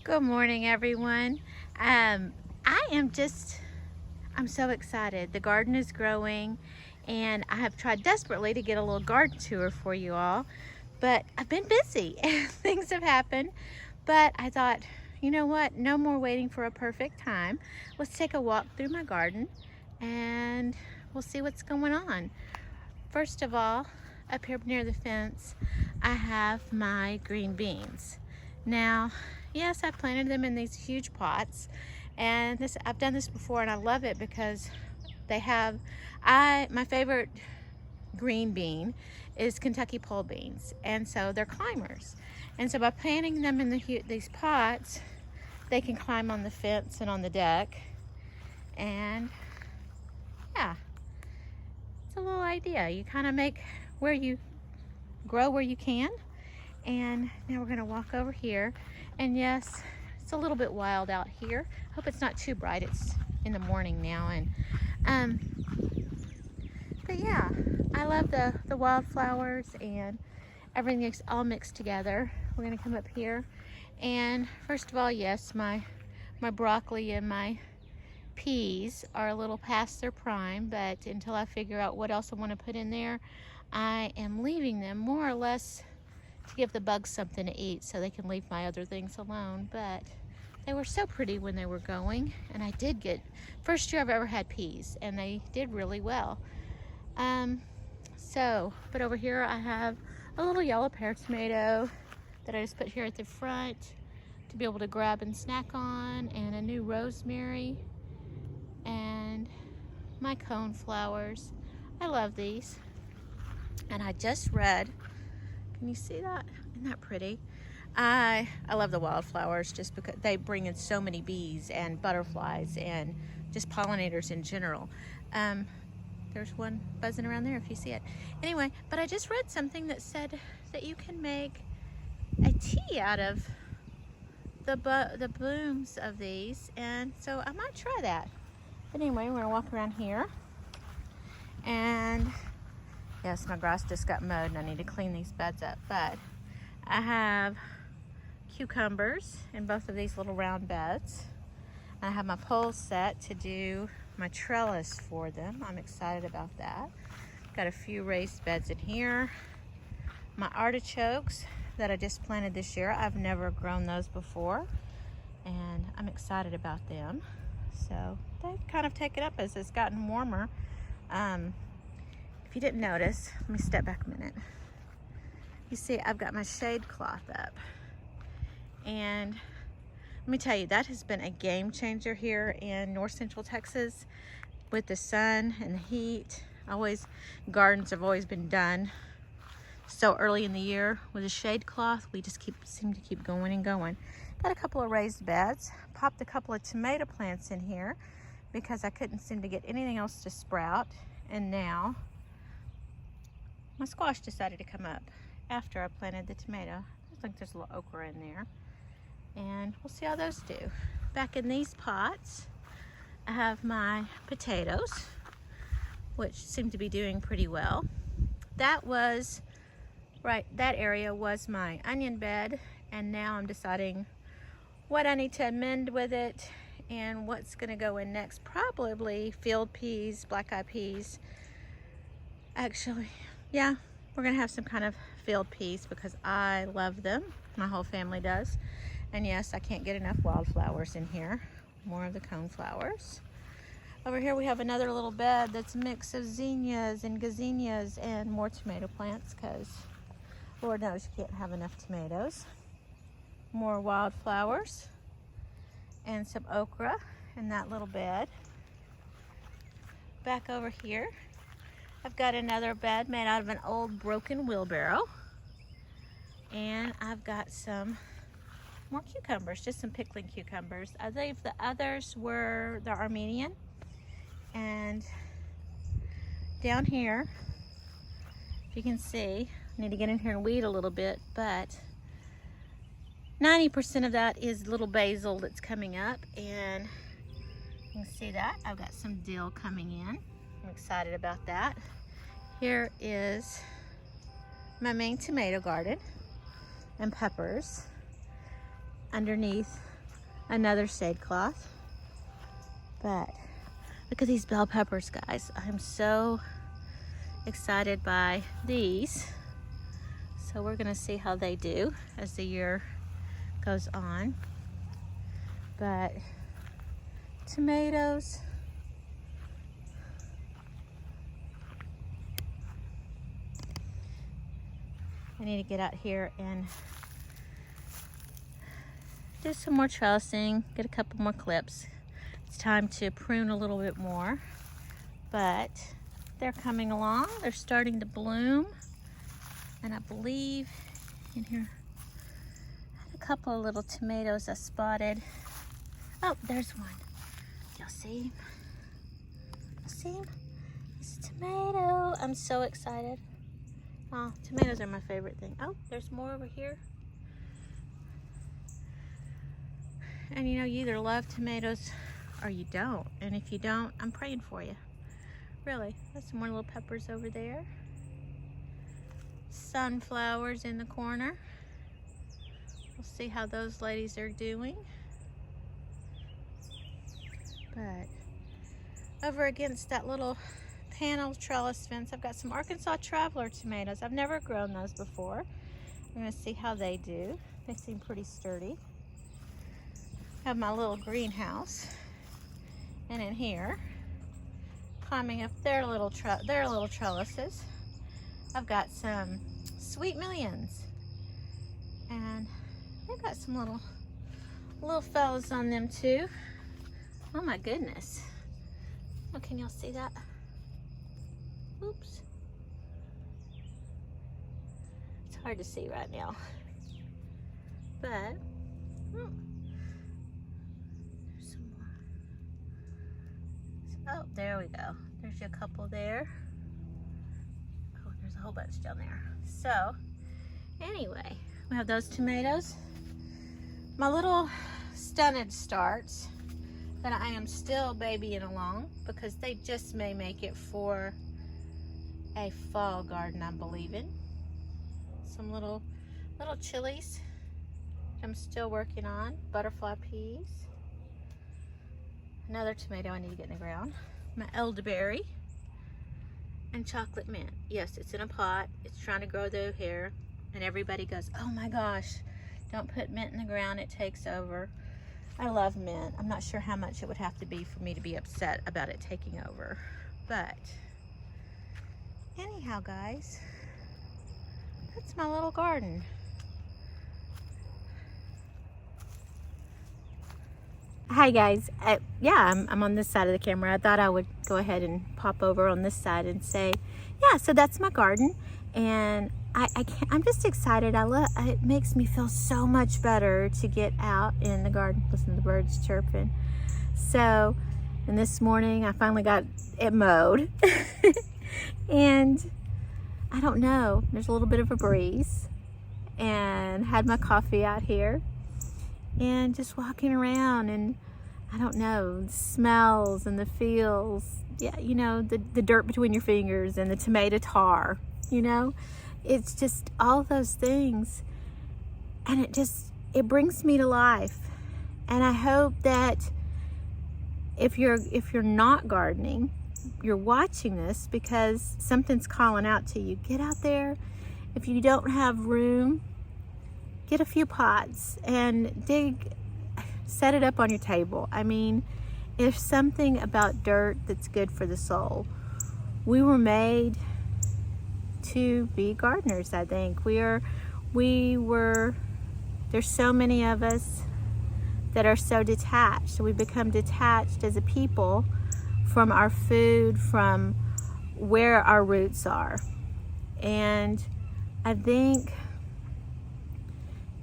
Good morning, everyone. I'm so excited. The garden is growing, and I have tried desperately to get a little garden tour for you all, but I've been busy and things have happened. But I thought, you know what? No more waiting for a perfect time. Let's take a walk through my garden and we'll see what's going on. First of all, up here near the fence, I have my green beans. Now, yes, I planted them in these huge pots, and I've done this before and I love it because my favorite green bean is Kentucky pole beans, and so they're climbers. And so by planting them in these pots, they can climb on the fence and on the deck, and yeah, it's a little idea. You kind of make where you grow where you can. And now we're gonna walk over here. And yes, it's a little bit wild out here. Hope it's not too bright. It's in the morning now. But yeah, I love the wildflowers and everything's all mixed together. We're gonna come up here. And first of all, yes, my broccoli and my peas are a little past their prime, but until I figure out what else I want to put in there, I am leaving them more or less to give the bugs something to eat so they can leave my other things alone. But they were so pretty when they were going, and I did get first year I've ever had peas, and they did really well. But over here I have a little yellow pear tomato that I just put here at the front to be able to grab and snack on, and a new rosemary, and my cone flowers. I love these. And I just read, can you see that? Isn't that pretty? I love the wildflowers just because they bring in so many bees and butterflies and just pollinators in general. There's one buzzing around there if you see it. Anyway, but I just read something that said that you can make a tea out of the blooms of these, and so I might try that. But anyway, we're gonna walk around here, and yes, my grass just got mowed and I need to clean these beds up. But I have cucumbers in both of these little round beds. I have my poles set to do my trellis for them. I'm excited about that. Got a few raised beds in here. My artichokes that I just planted this year. I've never grown those before, and I'm excited about them. So they've kind of taken up as it's gotten warmer. If you didn't notice, let me step back a minute. You see, I've got my shade cloth up. And let me tell you, that has been a game changer here in North Central Texas with the sun and the heat. Gardens have always been done so early in the year with a shade cloth. We just seem to keep going and going. Got a couple of raised beds. Popped a couple of tomato plants in here because I couldn't seem to get anything else to sprout. And now my squash decided to come up after I planted the tomato. I think there's a little okra in there, and we'll see how those do. Back in these pots, I have my potatoes, which seem to be doing pretty well. That area was my onion bed, and now I'm deciding what I need to amend with it and what's gonna go in next. Probably field peas, black-eyed peas. Actually, yeah, we're gonna have some kind of field peas because I love them. My whole family does. And yes, I can't get enough wildflowers in here. More of the cone flowers. Over here we have another little bed that's a mix of zinnias and gazinias and more tomato plants because Lord knows you can't have enough tomatoes. More wildflowers and some okra in that little bed. Back over here, I've got another bed made out of an old broken wheelbarrow. And I've got some more cucumbers, just some pickling cucumbers. I believe the others were the Armenian. And down here, if you can see, I need to get in here and weed a little bit, but 90% of that is little basil that's coming up, and you can see that. I've got some dill coming in. I'm excited about that. Here is my main tomato garden and peppers underneath another shade cloth. But look at these bell peppers, guys. I'm so excited by these. So we're gonna see how they do as the year goes on. But tomatoes, I need to get out here and do some more trellising, get a couple more clips. It's time to prune a little bit more, but they're coming along. They're starting to bloom. And I believe in here, I had a couple of little tomatoes I spotted. Oh, there's one. Y'all see him? Y'all see him? It's a tomato. I'm so excited. Oh, tomatoes are my favorite thing. Oh, there's more over here. And you know, you either love tomatoes or you don't. And if you don't, I'm praying for you. Really. There's some more little peppers over there. Sunflowers in the corner. We'll see how those ladies are doing. But over against that little panel trellis fence, I've got some Arkansas Traveler tomatoes. I've never grown those before. I'm going to see how they do. They seem pretty sturdy. I have my little greenhouse. And in here, climbing up their little trellises, I've got some Sweet Millions. And they've got some little fellas on them too. Oh my goodness. Oh, can y'all see that? Oops. It's hard to see right now. But, there's some more. Oh, there we go. There's a couple there. Oh, there's a whole bunch down there. So, anyway, we have those tomatoes. My little stunted starts that I am still babying along because they just may make it for a fall garden, I'm believing. Some little chilies I'm still working on. Butterfly peas. Another tomato I need to get in the ground. My elderberry. And chocolate mint. Yes, it's in a pot. It's trying to grow the hair. And everybody goes, oh my gosh, don't put mint in the ground, it takes over. I love mint. I'm not sure how much it would have to be for me to be upset about it taking over. But anyhow, guys, that's my little garden. Hi guys, I'm on this side of the camera. I thought I would go ahead and pop over on this side and say, yeah, so that's my garden. And I'm just excited. It makes me feel so much better to get out in the garden, listen to the birds chirping. So, and this morning I finally got it mowed. And I don't know, there's a little bit of a breeze, and had my coffee out here and just walking around, and I don't know, the smells and the feels. Yeah, you know, the dirt between your fingers and the tomato tar, you know, it's just all those things, and it brings me to life. And I hope that if you're not gardening, you're watching this because something's calling out to you. Get out there. If you don't have room, get a few pots and set it up on your table. I mean, there's something about dirt that's good for the soul. We were made to be gardeners, I think. There's so many of us that are so detached. We become detached as a people from our food, from where our roots are. And I think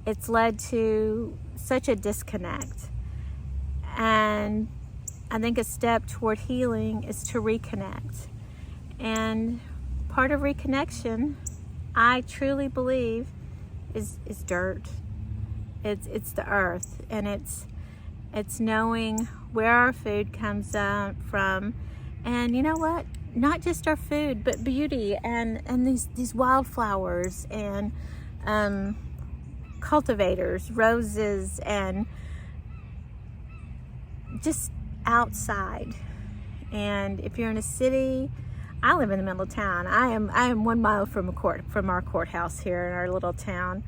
it's led to such a disconnect. And I think a step toward healing is to reconnect. And part of reconnection, I truly believe, is dirt. It's the earth, and it's knowing where our food comes from. And you know what? Not just our food, but beauty and these wildflowers and cultivators, roses, and just outside. And if you're in a city, I live in the middle of town. I am 1 mile from our courthouse here in our little town,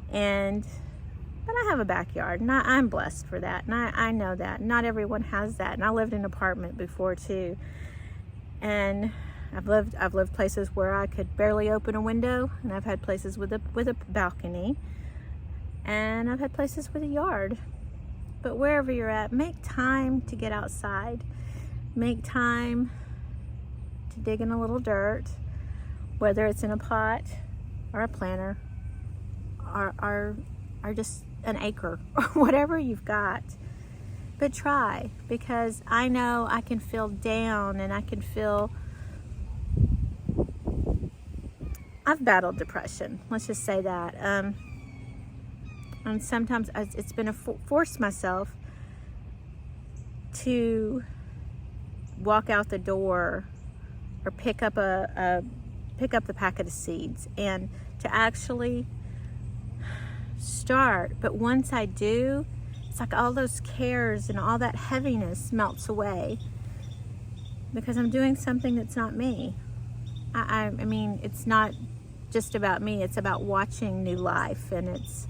but I have a backyard, and I'm blessed for that, and I know that not everyone has that. And I lived in an apartment before too, and I've lived places where I could barely open a window, and I've had places with a balcony, and I've had places with a yard. But wherever you're at, make time to get outside. Make time to dig in a little dirt, whether it's in a pot or a planter or just an acre or whatever you've got. But try, because I know I can feel down, and I've battled depression, let's just say that. And sometimes it's been force myself to walk out the door or pick up the packet of seeds and to actually start. But once I do, it's like all those cares and all that heaviness melts away, because I'm doing something that's not me. I mean, it's not just about me, it's about watching new life, and it's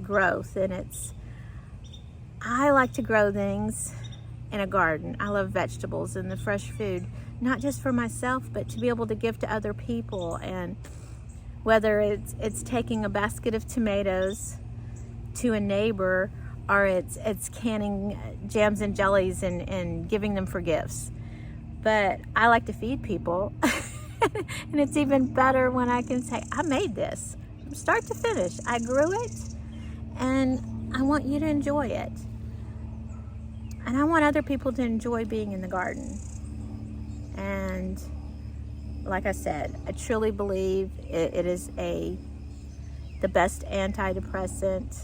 growth, and I like to grow things in a garden. I love vegetables and the fresh food, not just for myself, but to be able to give to other people. And whether it's taking a basket of tomatoes to a neighbor, or it's canning jams and jellies and giving them for gifts. But I like to feed people. And it's even better when I can say, I made this from start to finish. I grew it, and I want you to enjoy it. And I want other people to enjoy being in the garden. And like I said, I truly believe it is the best antidepressant.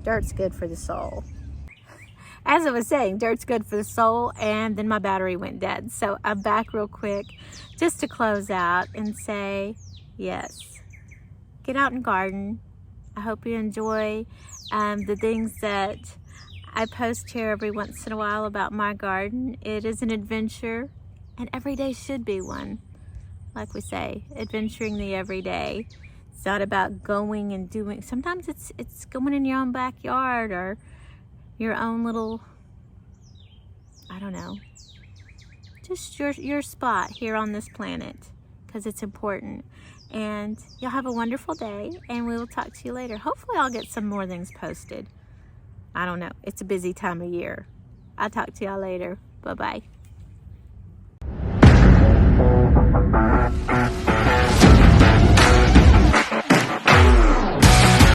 Dirt's good for the soul. As I was saying, dirt's good for the soul, and then my battery went dead. So I'm back real quick just to close out and say, yes, get out and garden. I hope you enjoy the things that I post here every once in a while about my garden. It is an adventure, and every day should be one. Like we say, adventuring the everyday. It's not about going and doing. Sometimes it's going in your own backyard or your own little, I don't know, just your spot here on this planet, because it's important. And y'all have a wonderful day, and we will talk to you later. Hopefully I'll get some more things posted. I don't know. It's a busy time of year. I'll talk to y'all later. Bye-bye.